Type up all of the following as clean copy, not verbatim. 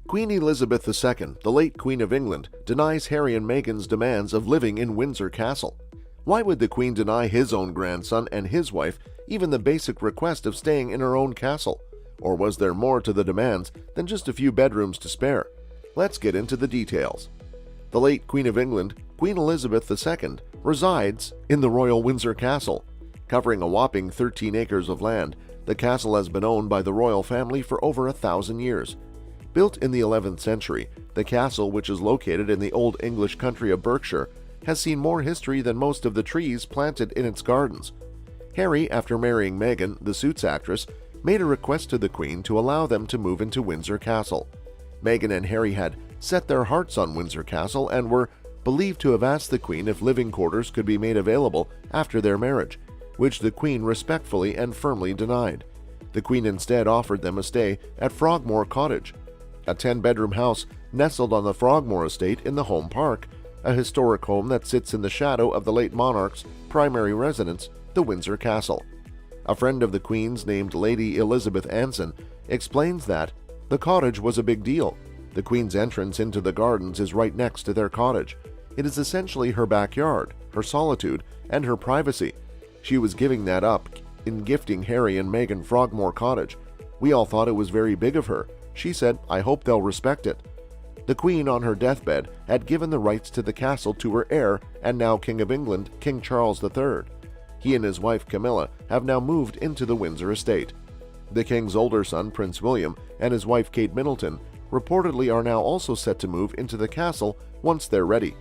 Queen Elizabeth II, the late Queen of England, denies Harry and Meghan's demands of living in Windsor Castle. Why would the Queen deny his own grandson and his wife even the basic request of staying in her own castle? Or was there more to the demands than just a few bedrooms to spare? Let's get into the details. The late Queen of England, Queen Elizabeth II, resides in the Royal Windsor Castle. Covering a whopping 13 acres of land, the castle has been owned by the royal family for over 1,000 years. Built in the 11th century, the castle, which is located in the Old English country of Berkshire, has seen more history than most of the trees planted in its gardens. Harry, after marrying Meghan, the Suits actress, made a request to the Queen to allow them to move into Windsor Castle. Meghan and Harry had set their hearts on Windsor Castle and were believed to have asked the Queen if living quarters could be made available after their marriage, which the Queen respectfully and firmly denied. The Queen instead offered them a stay at Frogmore Cottage, a 10-bedroom house nestled on the Frogmore estate in the Home Park, a historic home that sits in the shadow of the late monarch's primary residence, the Windsor Castle. A friend of the Queen's named Lady Elizabeth Anson explains that the cottage was a big deal. The Queen's entrance into the gardens is right next to their cottage. It is essentially her backyard, her solitude, and her privacy. She was giving that up in gifting Harry and Meghan Frogmore Cottage. We all thought it was very big of her. She said, "I hope they'll respect it." The Queen, on her deathbed, had given the rights to the castle to her heir and now King of England, King Charles III. He and his wife Camilla have now moved into the Windsor estate. The King's older son, Prince William, and his wife Kate Middleton reportedly are now also set to move into the castle once they're ready.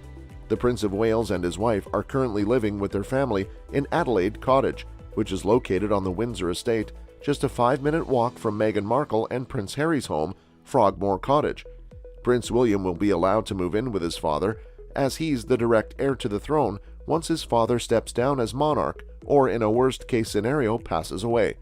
The Prince of Wales and his wife are currently living with their family in Adelaide Cottage, which is located on the Windsor estate, just a 5-minute walk from Meghan Markle and Prince Harry's home, Frogmore Cottage. Prince William will be allowed to move in with his father, as he's the direct heir to the throne once his father steps down as monarch or, in a worst-case scenario, passes away.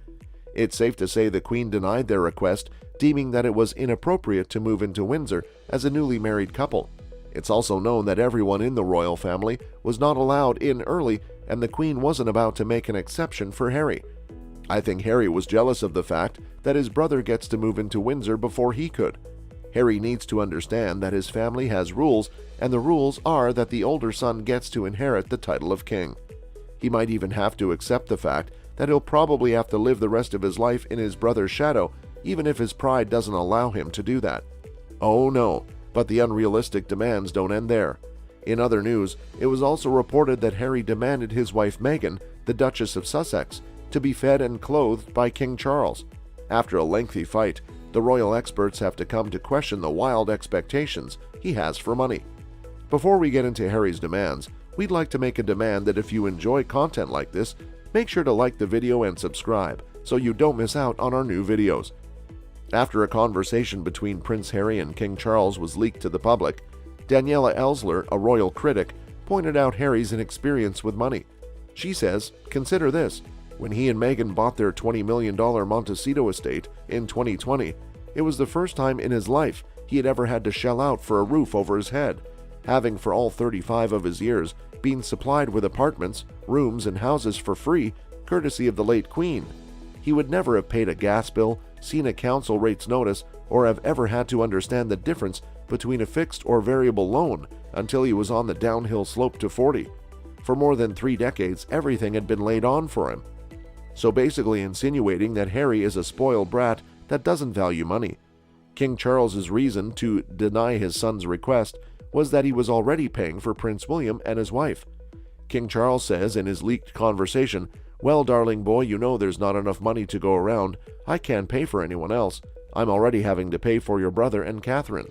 It's safe to say the Queen denied their request, deeming that it was inappropriate to move into Windsor as a newly married couple. It's also known that everyone in the royal family was not allowed in early, and the Queen wasn't about to make an exception for Harry. I think Harry was jealous of the fact that his brother gets to move into Windsor before he could. Harry needs to understand that his family has rules, and the rules are that the older son gets to inherit the title of king. He might even have to accept the fact that he'll probably have to live the rest of his life in his brother's shadow, even if his pride doesn't allow him to do that. Oh no, but the unrealistic demands don't end there. In other news, it was also reported that Harry demanded his wife Meghan, the Duchess of Sussex, to be fed and clothed by King Charles. After a lengthy fight, the royal experts have to come to question the wild expectations he has for money. Before we get into Harry's demands, we'd like to make a demand that if you enjoy content like this, make sure to like the video and subscribe so you don't miss out on our new videos. After a conversation between Prince Harry and King Charles was leaked to the public, Daniela Ellsler, a royal critic, pointed out Harry's inexperience with money. She says, "Consider this. When he and Meghan bought their $20 million Montecito estate in 2020, it was the first time in his life he had ever had to shell out for a roof over his head, having for all 35 of his years been supplied with apartments, rooms, and houses for free, courtesy of the late Queen. He would never have paid a gas bill, seen a council rates notice, or have ever had to understand the difference between a fixed or variable loan until he was on the downhill slope to 40. For more than 3 decades, everything had been laid on for him." So basically insinuating that Harry is a spoiled brat that doesn't value money. King Charles's reason to deny his son's request was that he was already paying for Prince William and his wife. King Charles says in his leaked conversation, "Well, darling boy, you know there's not enough money to go around. I can't pay for anyone else. I'm already having to pay for your brother and Catherine."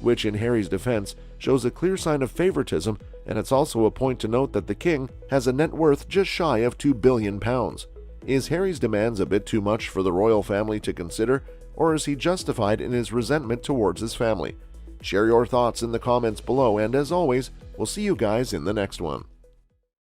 Which, in Harry's defense, shows a clear sign of favoritism, and it's also a point to note that the king has a net worth just shy of £2 billion. Is Harry's demands a bit too much for the royal family to consider, or is he justified in his resentment towards his family? Share your thoughts in the comments below, and as always, we'll see you guys in the next one.